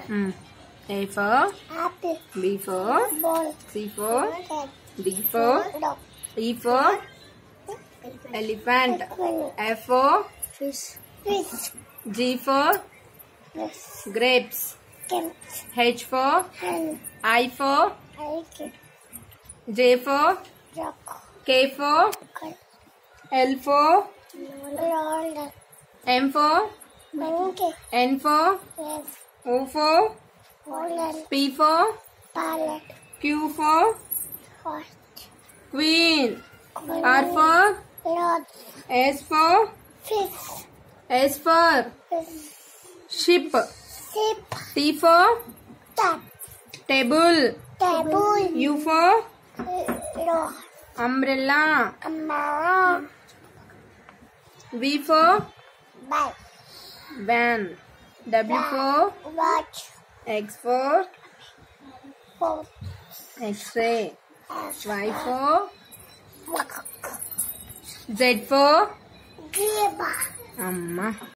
A for apple. B for Ball. C for Cat. D for Dog. E for elephant. F for Fish. Fish. G for Fish. grapes. Cat. H for Hen. I for I like it. J for Rock. K for Cat. L for Roller. M for Monkey. N for Yes. O for Roller. P for Pallet. Q for Horse. queen. R for Lord. S for Fish. S for Fish. ship. Sheep. T for Tap. table. Table. U for Lord. umbrella. Amma. V for Bye. van. W for Watch. X for Four. X-ray. Y for Walk. Z for Give. అమ్మ